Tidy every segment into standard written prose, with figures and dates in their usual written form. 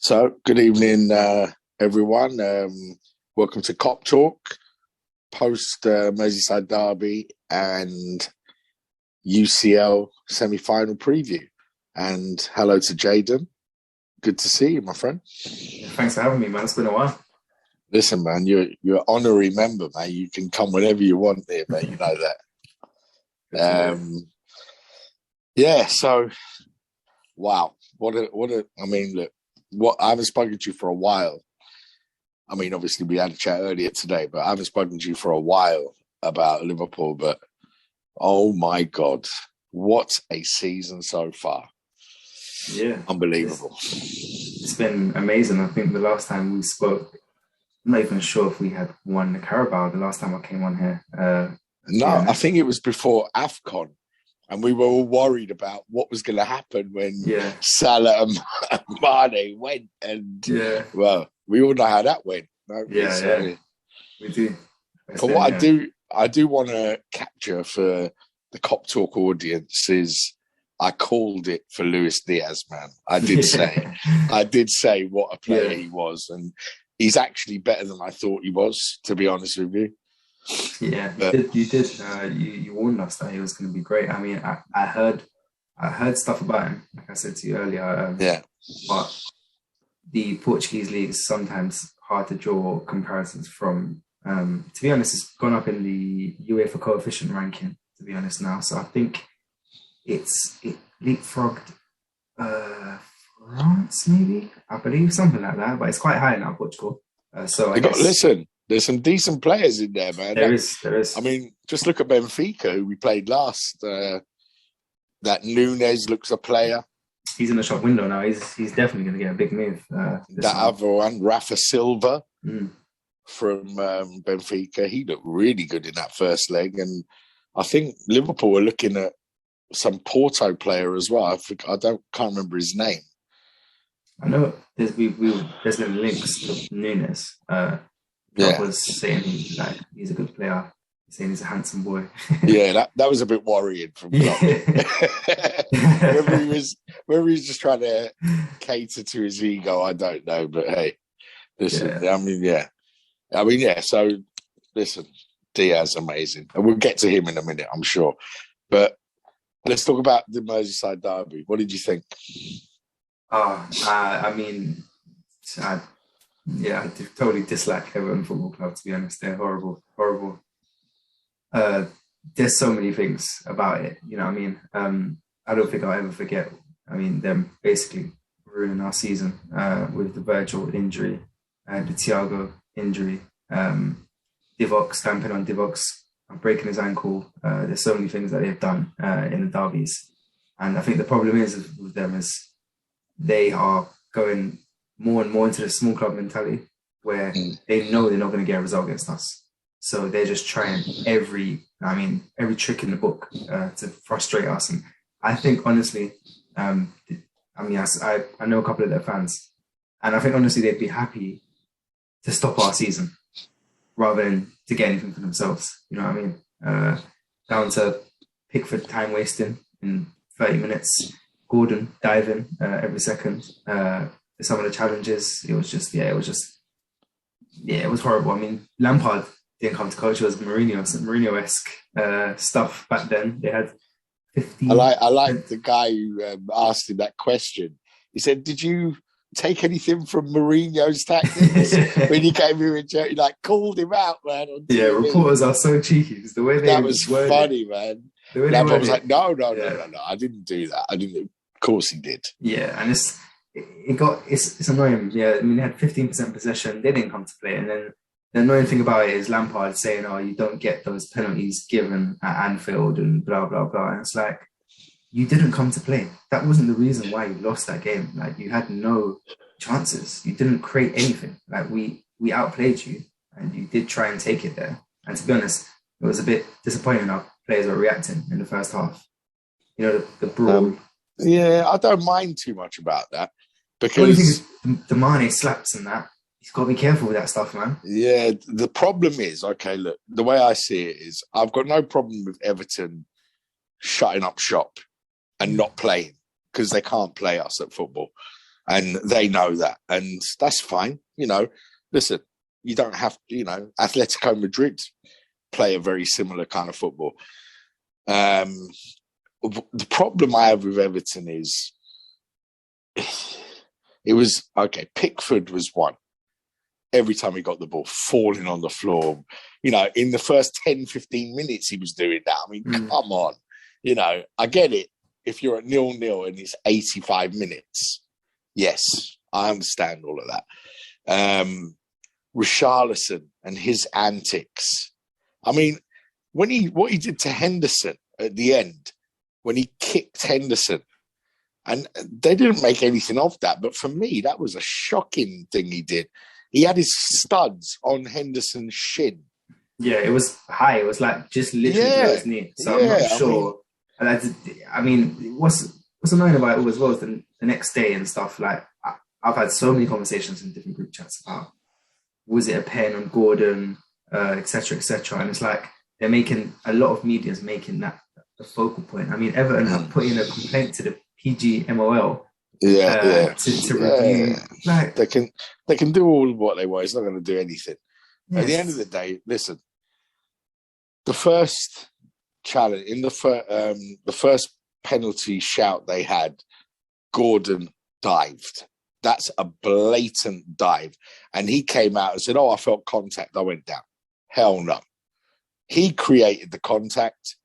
So, good evening, everyone. Welcome to Cop Talk, post Merseyside Derby and UCL Semi-final preview. And hello to Jaden. Good to see you, my friend. Thanks for having me, man. It's been a while. Listen, man, you're an honorary member, man. You can come whenever you want here, man. You know that. Yeah. So, wow, I mean, look. I haven't spoken to you for a while. I mean, obviously we had a chat earlier today, but I haven't spoken to you for a while about Liverpool. But oh my God, what a season so far! Yeah, Unbelievable. It's been amazing. I think the last time we spoke, I'm not even sure if we had won the Carabao. The last time I came on here, No, I think it was before AFCON. And we were all worried about what was going to happen when Salah and Mane went. And, well, we all know how that went. Yeah, we do. But what I do want to capture for the Cop Talk audience is I called it for Luis Diaz, man. I did say what a player he was. And he's actually better than I thought he was, to be honest with you. Yeah, you did. You warned us that he was going to be great. I mean, I heard stuff about him, like I said to you earlier. But the Portuguese league is sometimes hard to draw comparisons from. To be honest, it's gone up in the UEFA coefficient ranking. To be honest now, so I think it leapfrogged France, maybe, I believe, something like that. But it's quite high now, Portugal. Listen. There's some decent players in there, man. There is. I mean, just look at Benfica, who we played last. That Nunes looks a player. He's in the shop window now. He's definitely going to get a big move. That other one, Rafa Silva from Benfica, he looked really good in that first leg. And I think Liverpool were looking at some Porto player as well. Can't remember his name. I know there's been links to Nunes. Was saying he's a good player, saying he's a handsome boy. Yeah, that was a bit worrying from Klopp. whether he was just trying to cater to his ego, I don't know. But hey, listen, So listen, Diaz, amazing, and we'll get to him in a minute, I'm sure. But let's talk about the Merseyside Derby. What did you think? I totally dislike Everton Football Club, to be honest. They're horrible. There's so many things about it, you know what I mean? I don't think I'll ever forget, them basically ruining our season with the Virgil injury, the Thiago injury, Divock stamping on Divock's, breaking his ankle. There's so many things that they've done in the derbies. And I think the problem is with them is they are going more and more into the small club mentality where they know they're not going to get a result against us. So they're just trying every trick in the book to frustrate us. And I think, honestly, I know a couple of their fans, and I think, honestly, they'd be happy to stop our season rather than to get anything for themselves. You know what I mean? Down to Pickford time wasting in 30 minutes, Gordon diving every second. Some of the challenges, it was horrible. I mean, Lampard didn't come to coach. It was Mourinho-esque stuff back then. They had 15. I like the guy who asked him that question. He said, "Did you take anything from Mourinho's tactics when you came here in Germany?" Like, called him out, man. Yeah, reporters are so cheeky. The way that was funny, man. Lampard was like, "No, I didn't do that. I didn't." Of course, he did. Yeah, and it's annoying. Yeah, I mean, they had 15% possession. They didn't come to play. And then the annoying thing about it is Lampard saying, "Oh, you don't get those penalties given at Anfield," and blah, blah, blah. And it's like, you didn't come to play. That wasn't the reason why you lost that game. Like, you had no chances. You didn't create anything. Like, we outplayed you, and you did try and take it there. And to be honest, it was a bit disappointing how players were reacting in the first half. You know, the brawl. Yeah, I don't mind too much about that. Because what do you think the Mane slaps and that? He's got to be careful with that stuff, man. Yeah, the problem is, okay, look, the way I see it is I've got no problem with Everton shutting up shop and not playing because they can't play us at football. And they know that. And that's fine. Listen, you don't have, Atletico Madrid play a very similar kind of football. The problem I have with Everton is it was, okay, Pickford was one. Every time he got the ball, falling on the floor. In the first 10, 15 minutes, he was doing that. I mean, come on. I get it. If you're at 0-0 and it's 85 minutes, yes, I understand all of that. Richarlison and his antics. I mean, what he did to Henderson at the end, when he kicked Henderson, and they didn't make anything of that. But for me, that was a shocking thing he did. He had his studs on Henderson's shin. Yeah, it was high. It was like just literally below his knee. So I'm not sure. What's annoying about it as well is the next day and stuff. Like, I've had so many conversations in different group chats about, was it a pen on Gordon, et cetera, et cetera. And it's like they're making, a lot of media's making that the focal point. I mean, Everton have put in a complaint to the PGMOL. To review. Like, they can do all what they want. It's not going to do anything. Yes. At the end of the day, listen. The first challenge in the first penalty shout they had, Gordon dived. That's a blatant dive, and he came out and said, "Oh, I felt contact. I went down." Hell no. He created the contact,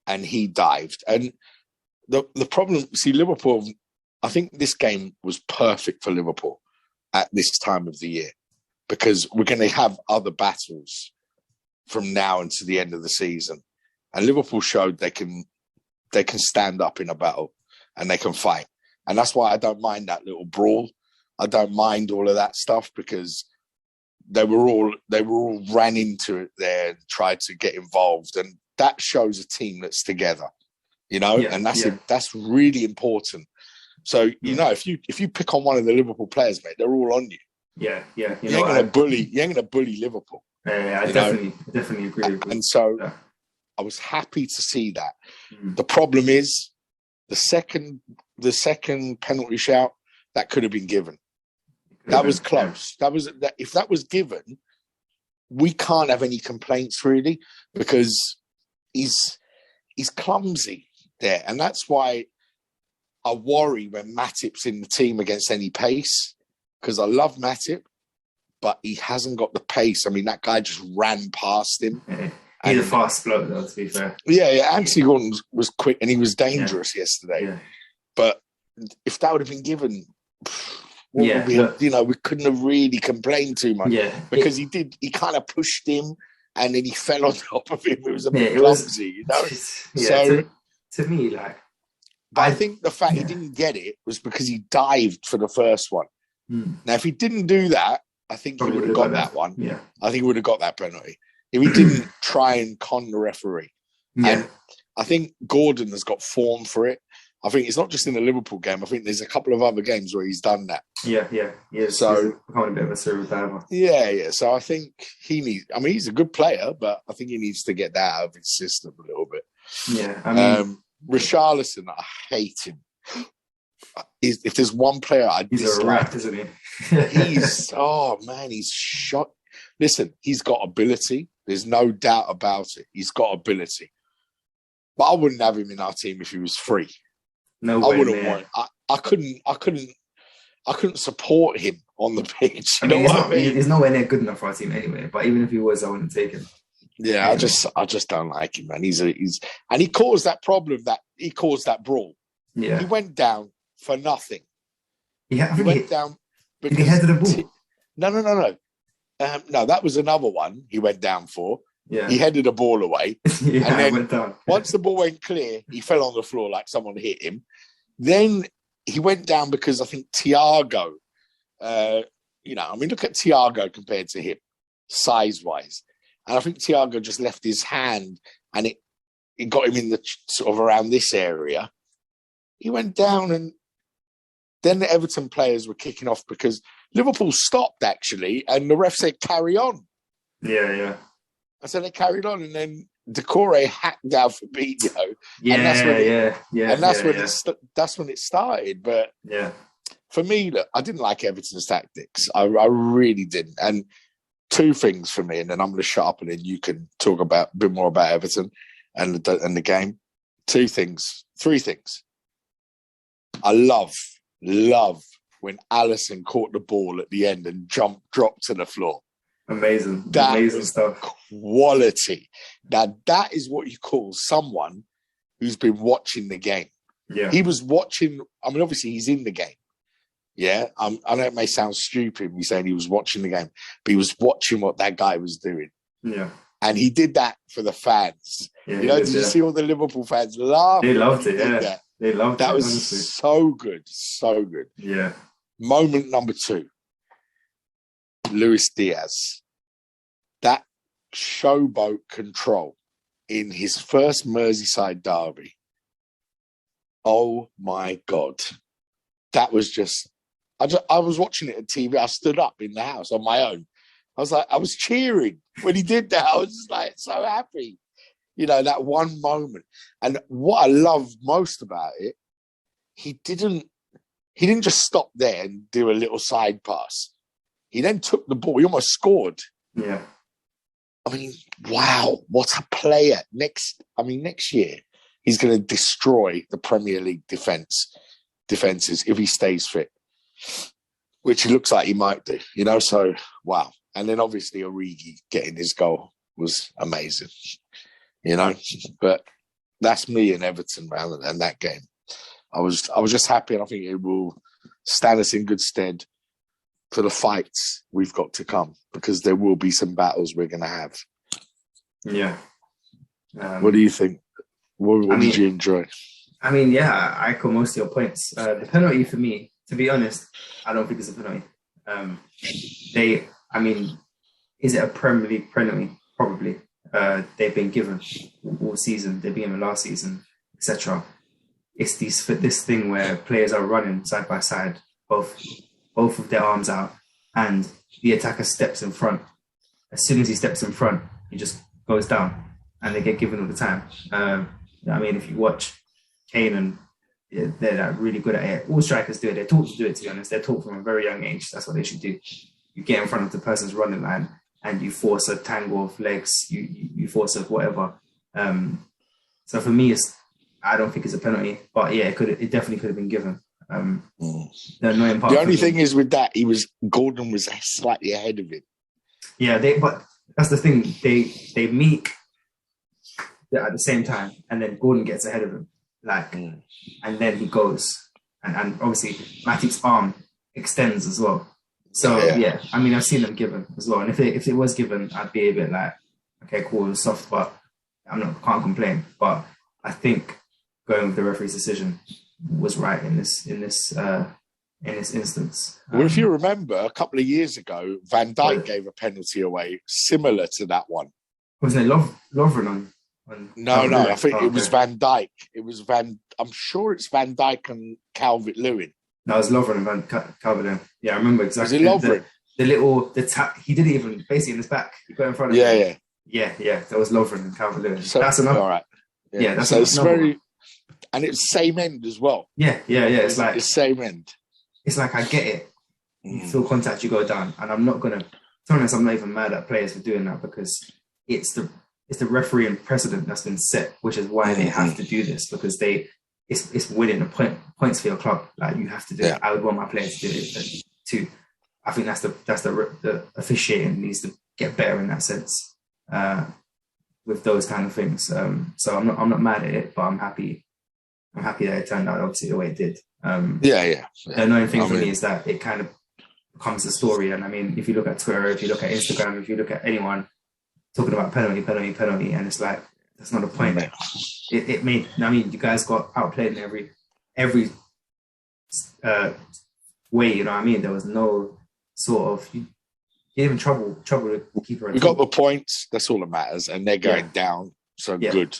and he dived. And the problem, see, Liverpool. I think this game was perfect for Liverpool at this time of the year, because we're going to have other battles from now until the end of the season. And Liverpool showed they can stand up in a battle and they can fight. And that's why I don't mind that little brawl. I don't mind all of that stuff, because they were all ran into it there and tried to get involved. And that shows a team that's together, and that's really important. So, if you pick on one of the Liverpool players, mate, they're all on you. Yeah. You ain't gonna bully Liverpool. I definitely agree with you. And so I was happy to see that. The problem is the second penalty shout, that could have been given. That was close. If that was given, we can't have any complaints really, because he's clumsy there. And that's why I worry when Matip's in the team against any pace, because I love Matip, but he hasn't got the pace. I mean, that guy just ran past him. He's a fast bloke, though, to be fair. Yeah. Anthony Gordon was quick and he was dangerous yesterday. Yeah. But if that would have been given, we couldn't have really complained too much. Yeah. Because he kind of pushed him and then he fell on top of him. It was a bit clumsy, To me, like... But I think the fact he didn't get it was because he dived for the first one. Now, if he didn't do that, I think he would have got that one. Yeah. I think he would have got that penalty. If he didn't try and con the referee. Yeah. And I think Gordon has got form for it. I think it's not just in the Liverpool game. I think there's a couple of other games where he's done that. Yeah. So he's becoming a bit of a serial diver. Yeah. So I think he's a good player, but I think he needs to get that out of his system a little bit. Yeah. I mean... Richarlison, I hate him. If there's one player I dislike, he's a rat, isn't he? He's shot. Listen, he's got ability. There's no doubt about it. He's got ability. But I wouldn't have him in our team if he was free. No way, I wouldn't want. I couldn't support him on the pitch. He's nowhere near good enough for our team anyway. But even if he was, I wouldn't take him. Yeah, I just don't like him, man. And he caused that problem, he caused that brawl. Yeah, he went down for nothing. He went down because he headed the ball. No. No, that was another one he went down for. Yeah, he headed the ball away, and then went down. Once the ball went clear, he fell on the floor like someone hit him. Then he went down because I think Thiago. Look at Thiago compared to him, size-wise. And I think Thiago just left his hand and it got him in the sort of around this area. He went down, and then the Everton players were kicking off because Liverpool stopped actually, and the ref said carry on. Yeah. And so they carried on, and then Decore hacked down Fabinho. And that's when it started. But yeah. for me, look, I didn't like Everton's tactics. I really didn't. And two things for me, and then I'm going to shut up, and then you can talk a bit more about Everton and the game. Three things. I love when Alisson caught the ball at the end and dropped to the floor. Amazing stuff. Quality. Now, that is what you call someone who's been watching the game. Yeah. He was watching. I mean, obviously, he's in the game. Yeah. I know it may sound stupid me saying he was watching the game, but he was watching what that guy was doing. Yeah. And he did that for the fans. Yeah, did you see all the Liverpool fans laugh? They loved it, yeah. They loved it. That was honestly. so good. So good. Yeah. Moment number 2. Luis Diaz. That showboat control in his first Merseyside Derby. Oh my God. That was just I was watching it on TV. I stood up in the house on my own. I was cheering when he did that. I was just like so happy. That one moment. And what I love most about it, he didn't just stop there and do a little side pass. He then took the ball. He almost scored. Yeah. I mean, wow, what a player. Next year, he's going to destroy the Premier League defenses if he stays fit, which it looks like he might do, so wow. And then obviously Origi getting his goal was amazing, but that's me and Everton, man, and that game. I was just happy, and I think it will stand us in good stead for the fights we've got to come, because there will be some battles we're going to have. Yeah. What do you think? What did you enjoy? I mean, yeah, I echo most of your points. The penalty for me, to be honest, I don't think it's a penalty. Is it a Premier League penalty? Probably. They've been given all season. They've been given last season, etc. It's this thing where players are running side by side, both of their arms out, and the attacker steps in front. As soon as he steps in front, he just goes down, and they get given all the time. If you watch Kane, and they're really good at it. All strikers do it. They're taught to do it, to be honest. They're taught from a very young age. That's what they should do. You get in front of the person's running line and you force a tangle of legs. You force a whatever. So for me, I don't think it's a penalty. But yeah, it definitely could have been given. The annoying part. The only thing is with that, Gordon was slightly ahead of him. Yeah, but that's the thing. They meet at the same time, and then Gordon gets ahead of him. And then he goes, and obviously Matip's arm extends as well. So yeah, I've seen them given as well, and if it was given, I'd be a bit like, okay, cool, it was soft, but can't complain. But I think going with the referee's decision was right in this instance. Well, if you remember, a couple of years ago, Van Dijk gave a penalty away similar to that one. Wasn't it Lovren on? No, I think it was Van Dijk. I'm sure it's Van Dijk and Calvert-Lewin. No, it was Lovren and Calvert-Lewin. Yeah, I remember exactly. Was it Lovren? The tap, he didn't even, basically in his back, he got in front of him. Yeah, that was Lovren and Calvert-Lewin. So, that's enough. All right. Yeah, that's so it's very, and it's same end as well. Yeah. It's like, it's same end. It's like, I get it. You feel contact, you go down. And I'm not even mad at players for doing that, because it's the refereeing precedent that's been set, which is why they have to do this, because it's winning the points for your club. Like, you have to do it. I would want my players to do it too. I think that's the officiating needs to get better in that sense with those kind of things. So I'm not mad at it, but I'm happy that it turned out obviously the way it did. The annoying thing for me is that it kind of becomes a story. And if you look at Twitter, if you look at Instagram, if you look at anyone talking about penalty, and it's like, that's not the point. It made, you guys got outplayed in every way, There was no sort of, you didn't even trouble the keeper. We got the points, that's all that matters, and they're going down, so good.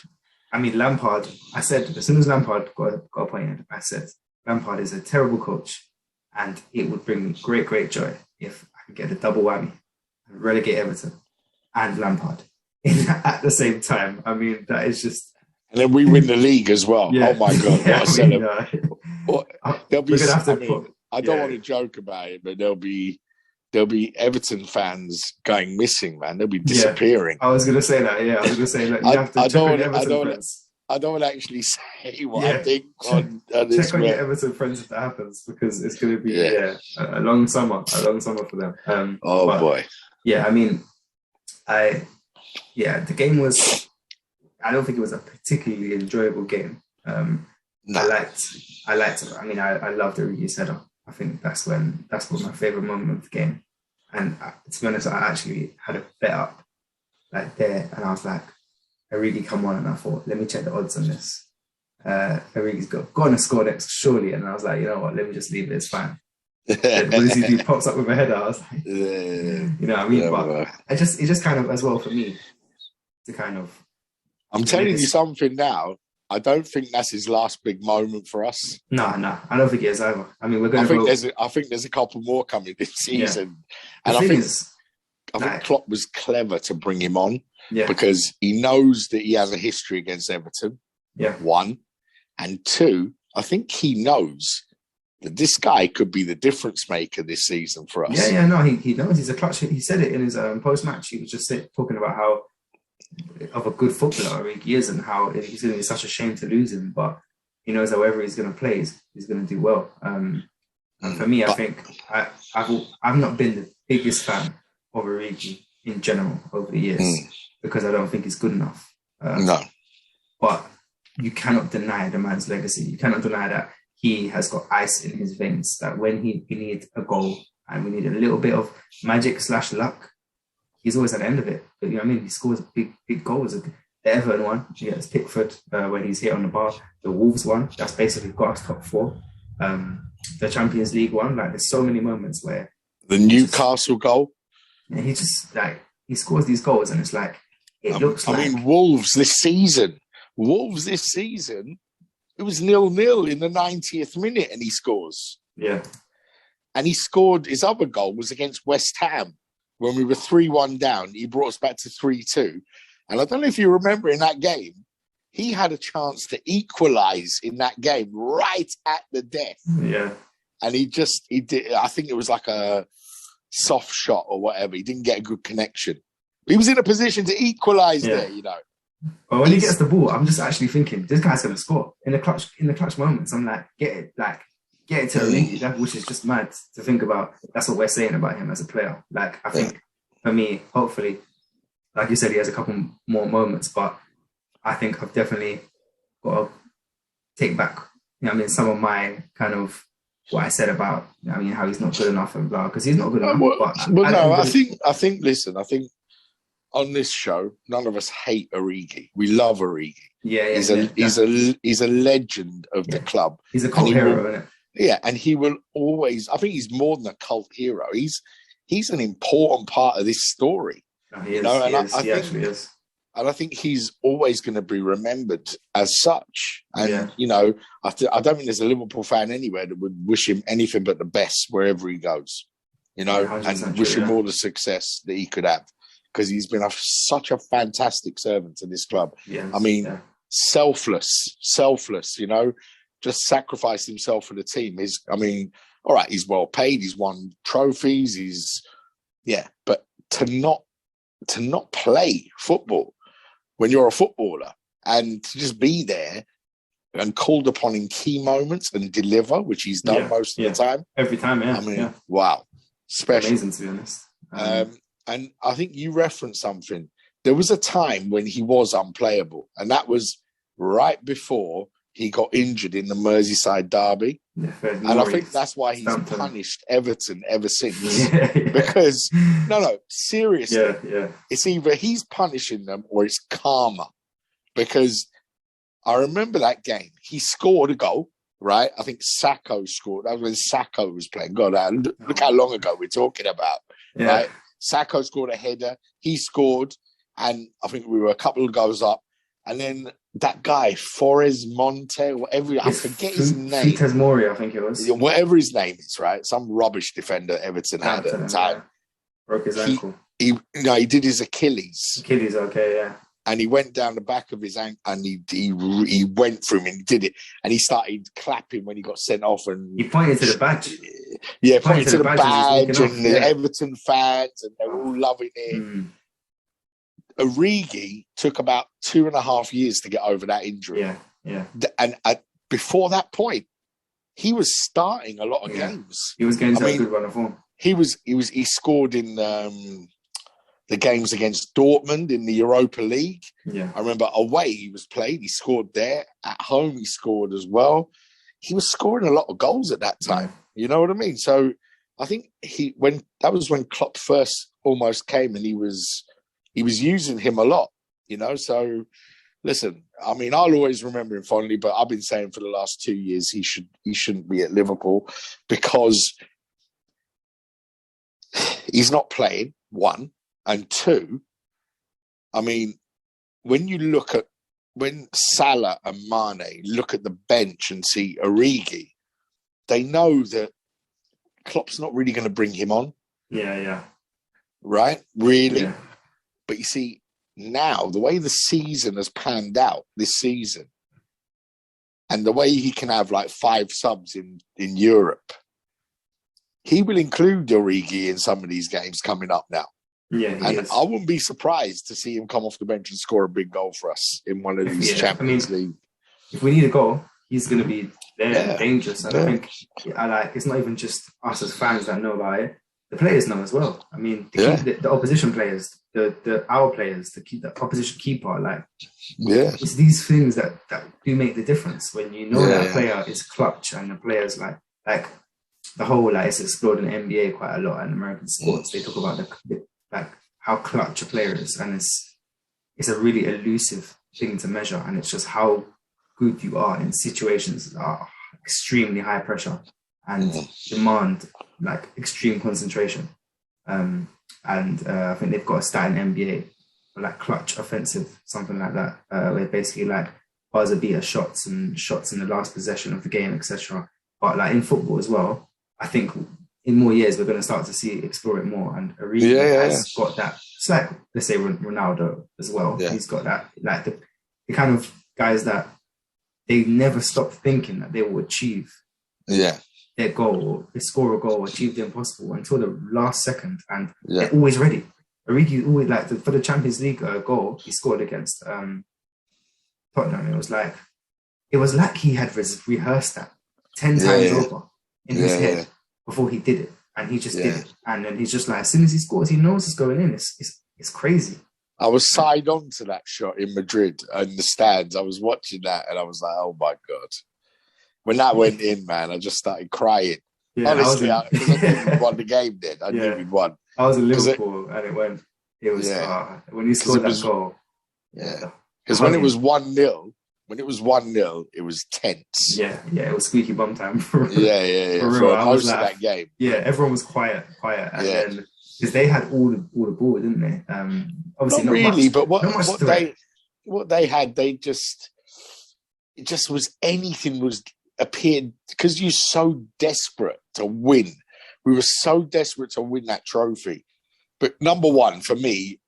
Lampard, I said, as soon as Lampard got appointed, I said, Lampard is a terrible coach, and it would bring me great joy if I could get a double whammy and relegate Everton and Lampard at the same time. That is just... And then we win the league as well. Yeah. Oh my God, what a celebration. We're going to have to I don't want to joke about it, but there'll be Everton fans going missing, man. They'll be disappearing. I was going to say that. Yeah, I was going to say that you have to check on your Everton friends. I don't want to actually say what I think on this. Check on your Everton friends if that happens, because it's going to be a long summer for them. Boy. Yeah, I mean, the game was. I don't think it was a particularly enjoyable game. No. I liked it. I mean, I loved Origi's header. I think that's what my favourite moment of the game. And to be honest, I actually had a bet up like there, and I was like, Origi come on, and I thought, let me check the odds on this. Origi's going to score next, surely. And I was like, you know what, let me just leave it, it's fine. What does he do? Pops up with a header. I was like, you know what I mean? But it just kind of, as well for me, to kind of... I'm telling you something now. I don't think that's his last big moment for us. No, I don't think it is either. I mean, we're going to... I think there's a couple more coming this season. Yeah. And I think Klopp was clever to bring him on because he knows that he has a history against Everton, one. And two, I think he knows that this guy could be the difference maker this season for us. He knows. He's a clutch. He said it in his post-match. He was just talking about how of a good footballer he is, and how he's going to be such a shame to lose him, but he knows that wherever he's going to play, he's going to do well. And for me, I think I've not been the biggest fan of Origi in general over the years because I don't think he's good enough. No. But you cannot deny the man's legacy. You cannot deny that he has got ice in his veins, that when we need a goal and we need a little bit of magic / luck, he's always at the end of it. But, you know what I mean? He scores big goals. The Everton one, it's Pickford when he's hit on the bar. The Wolves one, that's basically got us top 4. The Champions League one, like there's so many moments where... The Newcastle goal? And he just, like, he scores these goals and it's like, I mean, Wolves this season, it was 0-0 in the 90th minute and he scores. Yeah. And he scored, his other goal was against West Ham. When we were 3-1 down, he brought us back to 3-2. And I don't know if you remember in that game, he had a chance to equalise in that game right at the death. Yeah. And he did, I think it was like a soft shot or whatever. He didn't get a good connection. He was in a position to equalise there, you know. But when he gets the ball, I'm just actually thinking, this guy's going to score. In the clutch moments, I'm like, get it to Origi, which is just mad to think about. That's what we're saying about him as a player. Like, I think for me, hopefully, like you said, he has a couple more moments, but I think I've definitely got to take back, you know what I mean, some of my kind of what I said about, you know what I mean, how he's not good enough and blah, because he's not good enough. I think on this show, none of us hate Origi. We love Origi. He's a legend of the club. He's a cult hero, isn't it? Yeah, and he will always... I think he's more than a cult hero. He's an important part of this story. No, he is. He actually is. And I think he's always going to be remembered as such. And, you know, I don't think there's a Liverpool fan anywhere that would wish him anything but the best wherever he goes. You know, and wish him all the success that he could have. Because he's been such a fantastic servant to this club. Yes, I mean, selfless, you know, just sacrificed himself for the team. All right, he's well paid, he's won trophies, but to not play football when you're a footballer and to just be there and called upon in key moments and deliver, which he's done most of the time. Every time, wow. Special. Amazing, to be honest. And I think you referenced something. There was a time when he was unplayable, and that was right before he got injured in the Merseyside Derby. And I think that's why he's punished Everton ever since. Because, seriously, it's either he's punishing them or it's karma. Because I remember that game. He scored a goal, right? I think Sacco scored. That was when Sacco was playing. God, look how long ago we're talking about, right? Sacco scored a header. He scored, and I think we were a couple of goals up. And then that guy, Forez Monte, whatever, I forget his name. Fites Mori, I think it was. Whatever his name is, right? Some rubbish defender Everton had at the time. Broke his ankle. He did his Achilles. Achilles, okay, yeah. And he went down the back of his ankle, and he went through him and he did it. And he started clapping when he got sent off. And he pointed to the badge. Yeah, pointing to the badge off, and the Everton fans, and they were all loving it. Origi took about 2.5 years to get over that injury. Yeah. And before that point, he was starting a lot of games. He was getting a good run of form. He scored in the games against Dortmund in the Europa League. Yeah. I remember away he was played. He scored there. At home he scored as well. He was scoring a lot of goals at that time. Yeah. You know what I mean? So I think when Klopp first almost came, and he was using him a lot, you know. So listen, I mean, I'll always remember him fondly, but I've been saying for the last 2 years he shouldn't be at Liverpool, because he's not playing, one, and two, I mean, when Salah and Mane look at the bench and see Origi, they know that Klopp's not really going to bring him on. Yeah. Right? Really? Yeah. But you see, now, the way the season has panned out this season, and the way he can have like 5 subs in Europe, he will include Origi in some of these games coming up now. Yeah, and I wouldn't be surprised to see him come off the bench and score a big goal for us in one of these Champions League. If we need a goal, he's going to be there, dangerous. And I think it's not even just us as fans that know about it. The players know as well. I mean, the opposition players, our players, the opposition keeper, it's these things that do make the difference when you know that a player is clutch, and the players like the whole it's explored in the NBA quite a lot, and American sports. They talk about the how clutch a player is, and it's a really elusive thing to measure, and it's just how good you are in situations that are extremely high pressure and demand extreme concentration. I think they've got a stat in NBA for clutch offensive, something like that, where basically buzzer beater shots in the last possession of the game, etc. But in football as well, I think in more years we're going to start to explore it more. And Origi has got that. It's let's say Ronaldo as well. Yeah. He's got that, the kind of guys that they never stop thinking that they will achieve their goal, or score a goal, achieve the impossible until the last second, and they're always ready. Origi always for the Champions League goal he scored against Tottenham. It was like he had rehearsed that 10 times over in his head before he did it, and he just did it. And then he's just as soon as he scores, he knows it's going in. It's crazy. I was side on to that shot in Madrid in the stands. I was watching that and I was like, oh my God. When that went in, man, I just started crying. Yeah, honestly, I knew we'd won the game then. I knew we'd won. I was in Liverpool and it was when he scored that goal. Yeah. Because when it was 1-0, it was tense. Yeah, it was squeaky bum time for For real. For most of that game. Yeah, everyone was quiet. And then, because they had all the ball, didn't they? Obviously not really, much, but what they had, it just was anything was appeared, because you're so desperate to win. We were so desperate to win that trophy. But number one, for me,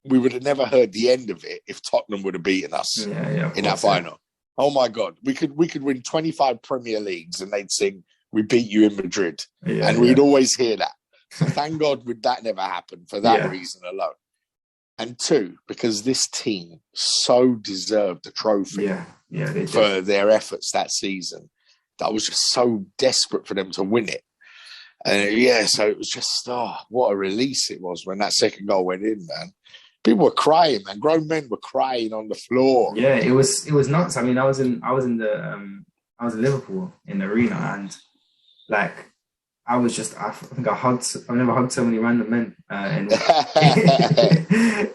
we would have never heard the end of it if Tottenham would have beaten us in that final. Oh my God, we could win 25 Premier Leagues and they'd sing, "We beat you in Madrid," and we'd always hear that. So thank God that never happened for that reason alone. And two, because this team so deserved the trophy for their efforts that season. That I was just so desperate for them to win it. And so it was just, what a release it was when that second goal went in, man. People were crying, man. Grown men were crying on the floor. Yeah, it was nuts. I mean, I was in Liverpool in the arena, and I think I've never hugged so many random men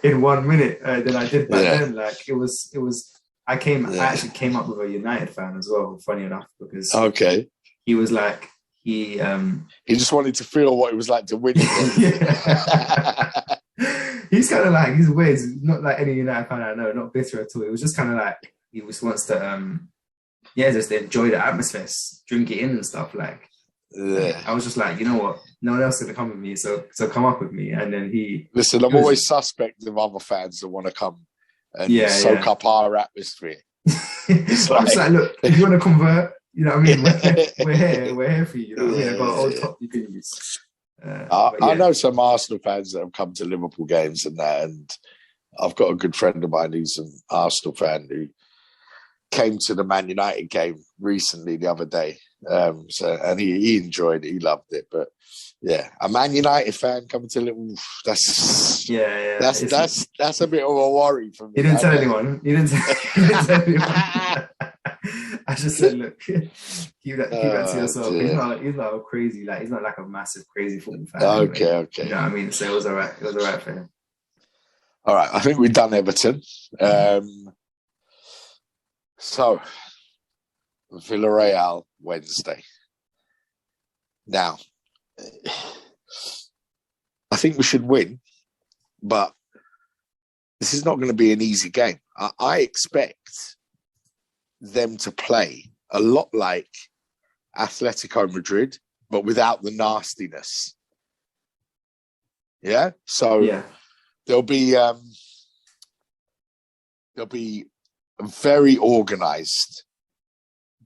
in 1 minute than I did back then. I actually came up with a United fan as well, funny enough, because he was he just wanted to feel what it was like to win. He's kind of he's weird. He's not like any United fan I know, not bitter at all. It was just kind of he just wants to just enjoy the atmosphere, drink it in and stuff. I was just you know what? No one else is going to come with me, so come up with me. And then Listen, I'm always suspect of other fans that want to come and soak up our atmosphere. It's I'm just look, if you want to convert, You know what I mean? We're here for you. You know what I mean? I've got an old top you can use. I know some Arsenal fans that have come to Liverpool games and that, and I've got a good friend of mine who's an Arsenal fan who came to the Man United game recently the other day. And he enjoyed it, he loved it. But yeah, a Man United fan coming to Liverpool, that's a bit of a worry for me. You didn't tell anyone. You didn't tell anyone. I just said, look, keep that to yourself. He's not a crazy, he's not like a massive crazy football fan. Okay. You know what I mean? So it was all right. It was all right for him. All right, I think we've done Everton. So, Villarreal Wednesday. Now, I think we should win, but this is not going to be an easy game. I expect them to play a lot like Atletico Madrid, but without the nastiness. Yeah? So they'll be very organised,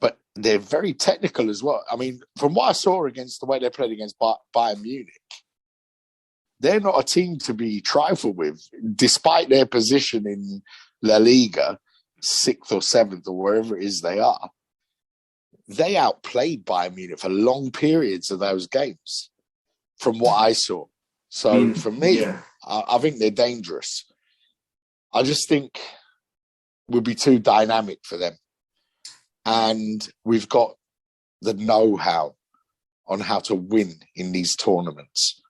but they're very technical as well. I mean, from what I saw against the way they played against Bayern Munich, they're not a team to be trifled with, despite their position in La Liga, 6th or 7th or wherever it is they are. They outplayed Bayern Munich for long periods of those games, from what I saw. So for me, I think they're dangerous. I just think we'll be too dynamic for them. And we've got the know-how on how to win in these tournaments.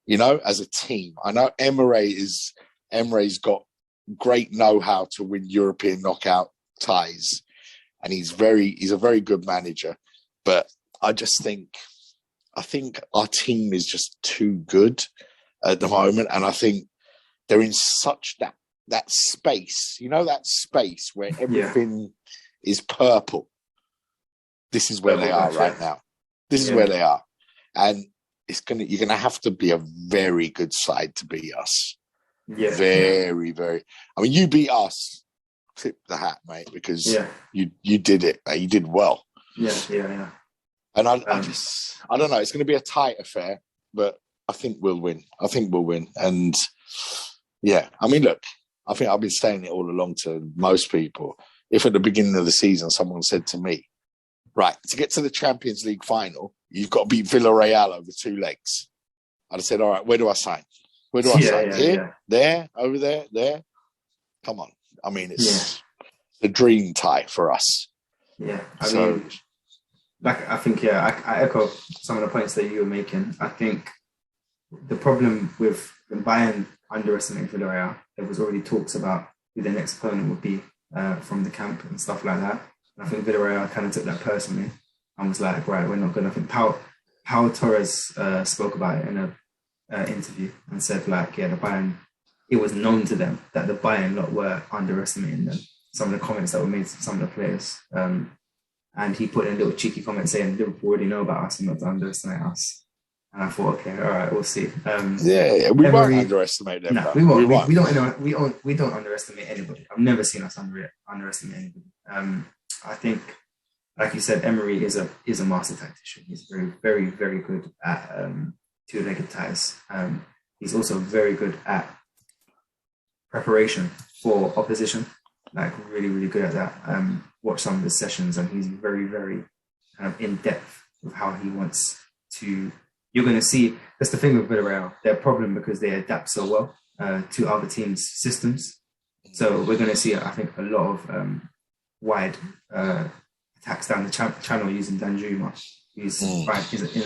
You know, as a team. I know Emery's got great know-how to win European knockout ties. And he's a very good manager. But I think our team is just too good at the moment. And I think they're in such that space, you know, that space where everything is purple. This is where they are right now. This is where they are. And you're gonna have to be a very good side to beat us. Yeah. Very, very. I mean, you beat us. Tip the hat, mate, because you did it. You did well. Yeah. And I don't know. It's going to be a tight affair, but I think we'll win. And yeah, I mean, look, I think I've been saying it all along to most people. If at the beginning of the season someone said to me, right, to get to the Champions League final, you've got to beat Villarreal over 2 legs, I'd have said, all right, where do I sign? Where do I sign? Here, there, over there. Come on. I mean, it's a dream tie for us. Yeah. I mean, I think, I echo some of the points that you were making. I think the problem with Bayern underestimating Villarreal, there was already talks about who their next opponent would be from the camp and stuff like that. And I think Villarreal kind of took that personally and was like, right, we're not good. I think Pau Torres spoke about it in an interview and said, like, the Bayern, it was known to them that the Bayern lot were underestimating them. Some of the comments that were made to some of the players. And he put in a little cheeky comment saying, Liverpool already know about us and not to underestimate us. And I thought, okay, all right, we'll see. We won't underestimate them. No, we won't. We don't underestimate anybody. I've never seen us underestimate anybody. I think, like you said, Emery is a master tactician. He's very, very, very good at two-legged ties. He's also very good at preparation for opposition. Like really, really good at that. Watch some of his sessions, and he's very, very kind of in depth with how he wants to. You're going to see, that's the thing with Villarreal, their problem because they adapt so well to other teams' systems. So we're going to see, I think, a lot of wide attacks down the channel using Danjuma. He's in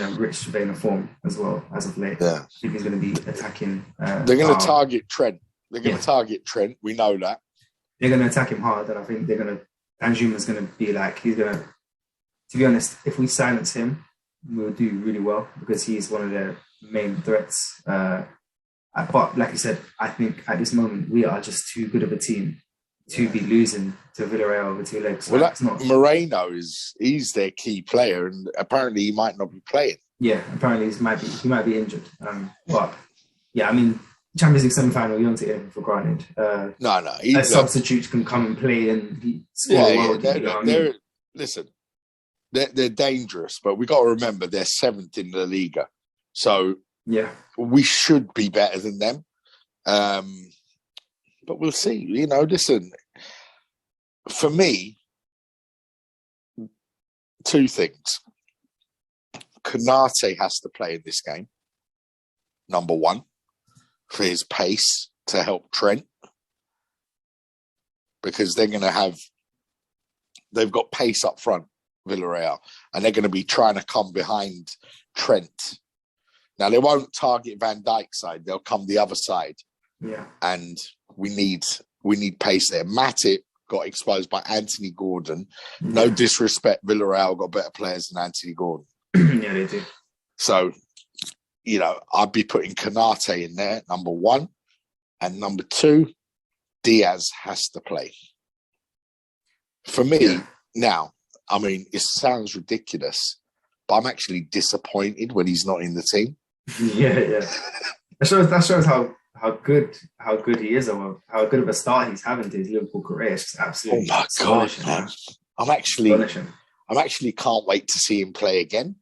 a rich vein of form as well, as of late. Yeah. I think he's going to be attacking. They're going to target Trent. We know that. They're going to attack him hard, and I think Danjuma's going to be like, to be honest, if we silence him, we'll do really well because he's one of their main threats. But like you said, I think at this moment we are just too good of a team to be losing to Villarreal over 2 legs. Well, Moreno he's their key player, and apparently he might not be playing. Yeah, apparently he might be injured. But yeah, I mean, Champions League semi-final, you don't take anything for granted. No. A substitute can come and play and score well. Listen, they're dangerous, but we got to remember they're 7th in the Liga. So Yeah. we should be better than them. But we'll see. You know, listen, for me, 2 things. Konate has to play in this game, number 1, for his pace to help Trent. Because they've got pace up front, Villarreal, and they're going to be trying to come behind Trent. Now, they won't target Van Dijk's side. They'll come the other side. Yeah. And we need pace there. Matip got exposed by Anthony Gordon. No disrespect, Villarreal got better players than Anthony Gordon. Yeah, they do. So, you know, I'd be putting Konate in there, number 1. And number 2, Diaz has to play. For me, now, I mean, it sounds ridiculous, but I'm actually disappointed when he's not in the team. Yeah. That shows how good he is, or how good of a start he's having to his Liverpool career. It's just absolutely astonishing. Man. I'm actually can't wait to see him play again.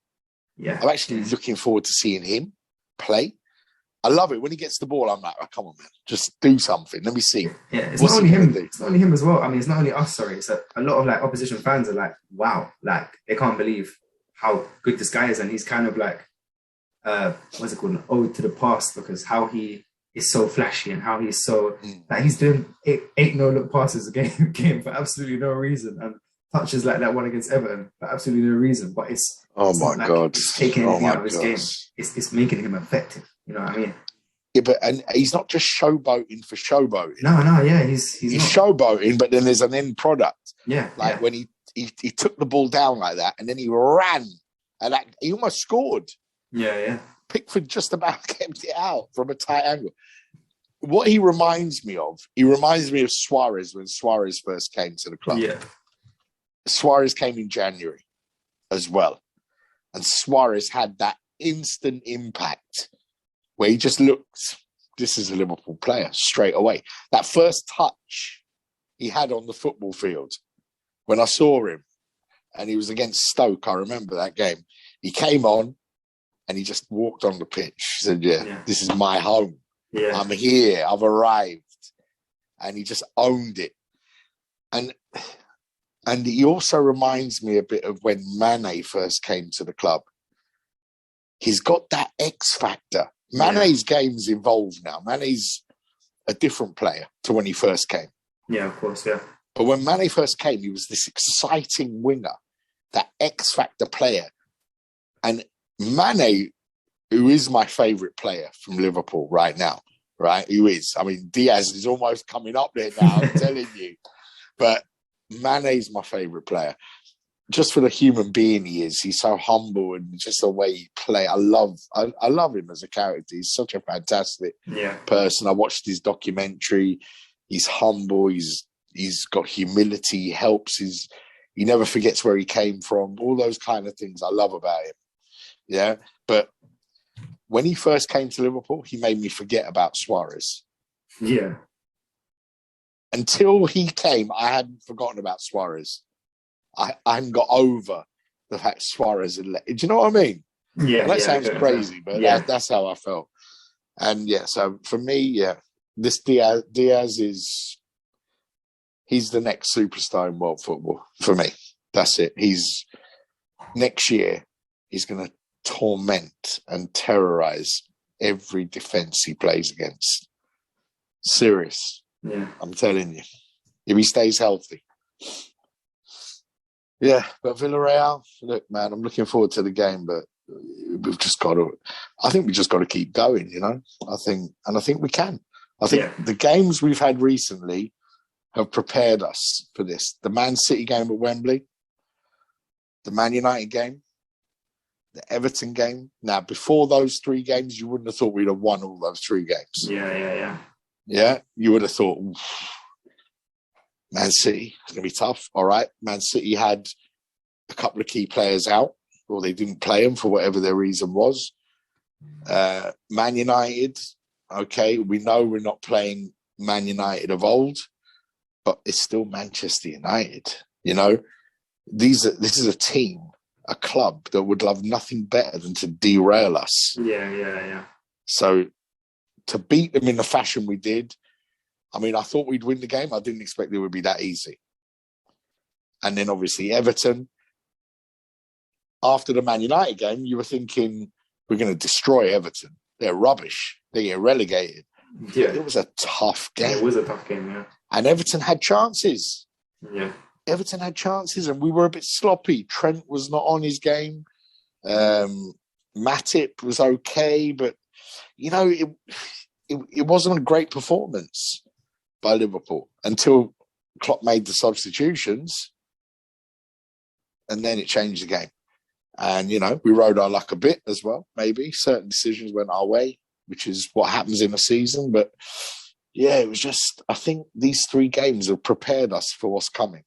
Yeah. I'm actually looking forward to seeing him play. I love it when he gets the ball. I'm like, oh, come on, man, just do something. Let me see. Yeah, it's not only him. It's not only him as well. I mean, it's not only us. Sorry, it's a lot of like opposition fans are like, wow, like they can't believe how good this guy is, and he's kind of like, what's it called, an ode to the past, because how he is so flashy and how he's so like he's doing eight no-look passes a game for absolutely no reason, and touches like that one against Everton for absolutely no reason. But it's God, it's taking anything out of his game. It's making him effective. You know what I mean? Yeah, but and he's not just showboating for showboating. No, yeah, he's showboating, but then there's an end product. Yeah, like when he took the ball down like that, and then he ran, and he almost scored. Yeah. Pickford just about kept it out from a tight angle. What he reminds me of Suarez when Suarez first came to the club. Yeah. Suarez came in January as well. And Suarez had that instant impact where he just looked, this is a Liverpool player straight away. That first touch he had on the football field, when I saw him, and he was against Stoke, I remember that game. He came on and he just walked on the pitch. He said, this is my home. Yeah. I'm here. I've arrived. And he just owned it. And he also reminds me a bit of when Mane first came to the club. He's got that X factor. Mane's game's evolved now. Mane's a different player to when he first came. Yeah, of course, yeah. But when Mane first came, he was this exciting winger, that X factor player. And Mane, who is my favourite player from Liverpool right now, right? Who is? I mean, Diaz is almost coming up there now, I'm telling you. But Mane's my favourite player. Just for the human being he is. He's so humble, and just the way he plays. I love him as a character. He's such a fantastic person. I watched his documentary. He's humble. He's got humility. He helps. He never forgets where he came from. All those kind of things I love about him. Yeah. But when he first came to Liverpool, he made me forget about Suarez. Yeah. Until he came, I hadn't forgotten about Suarez. I hadn't got over the fact Suarez had do you know what I mean? Yeah. And that sounds crazy, but that's how I felt. And so for me, this Diaz he's the next superstar in world football for me. That's it. Next year, he's going to torment and terrorize every defense he plays against. Serious. Yeah. I'm telling you. If he stays healthy. Yeah, but Villarreal, look, man, I'm looking forward to the game, but we've just got to keep going, you know? I think we can. I think the games we've had recently have prepared us for this. The Man City game at Wembley, the Man United game, the Everton game. Now, before those 3 games, you wouldn't have thought we'd have won all those 3 games. Yeah. Yeah, you would have thought, Man City, it's going to be tough. All right. Man City had a couple of key players out, or they didn't play them for whatever their reason was. Man United, okay, we know we're not playing Man United of old, but it's still Manchester United, you know? this is a team, a club that would love nothing better than to derail us. Yeah. So to beat them in the fashion we did, I mean, I thought we'd win the game. I didn't expect it would be that easy. And then obviously Everton. After the Man United game, you were thinking we're going to destroy Everton. They're rubbish. They get relegated. Yeah. It was a tough game. Yeah, it was a tough game, yeah. And Everton had chances. Yeah. Everton had chances and we were a bit sloppy. Trent was not on his game. Matip was okay, but, you know, it wasn't a great performance by Liverpool until Klopp made the substitutions, and then it changed the game. And, you know, we rode our luck a bit as well, maybe. Certain decisions went our way, which is what happens in a season. But, yeah, it was just, I think these 3 games have prepared us for what's coming.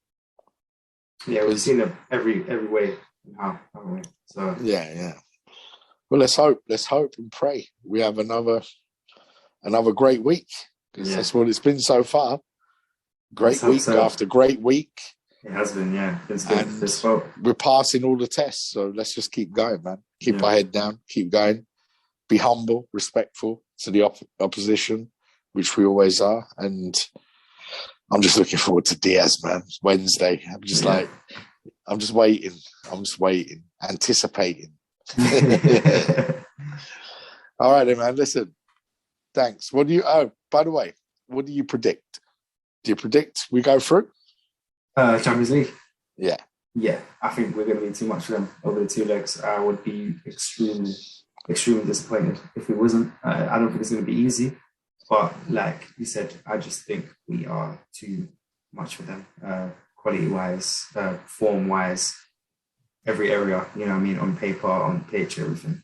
Yeah, we've seen it every way now, haven't we? So Yeah. Well, let's hope and pray we have another great week, because that's what it's been so far. Great week after great week. It has been, yeah. It's good. And we're passing all the tests, so let's just keep going, man. Keep our head down, keep going. Be humble, respectful to the opposition, which we always are. And I'm just looking forward to Diaz, man. Wednesday. I'm just waiting. I'm just waiting, anticipating. All right, then, man. Listen, thanks. By the way, what do you predict? Do you predict we go through? Champions League? Yeah. Yeah, I think we're going to be too much for them over the 2 legs. I would be extremely, extremely disappointed if it wasn't. I don't think it's going to be easy. But like you said, I just think we are too much for them. Quality-wise, form-wise, every area, you know what I mean, on paper, on pitch, everything.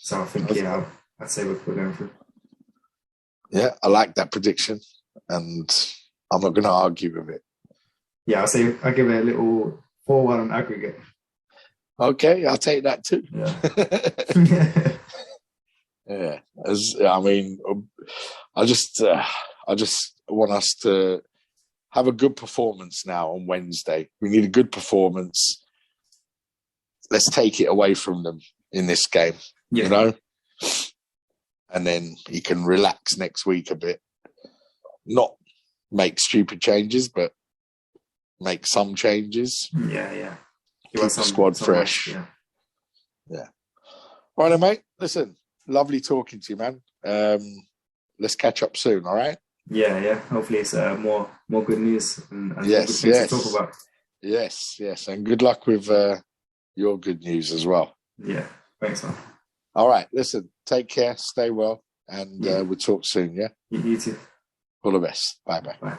So I think, I'd say we're going through. Yeah, I like that prediction, and I'm not going to argue with it. Yeah, I'll give it a little 4-1 on aggregate. Okay, I'll take that too. Yeah. Yeah, I just want us to have a good performance now on Wednesday. We need a good performance. Let's take it away from them in this game, you know? And then you can relax next week a bit. Not make stupid changes, but make some changes. Yeah. Keep the squad fresh. Yeah. All right, then, mate. Listen, lovely talking to you, man. Let's catch up soon, all right? Yeah. Hopefully it's more good news and yes, more good things to talk about. Yes. And good luck with your good news as well. Yeah. Thanks, man. All right. Listen, take care. Stay well. And we'll talk soon, yeah? You too. All the best. Bye-bye. Bye.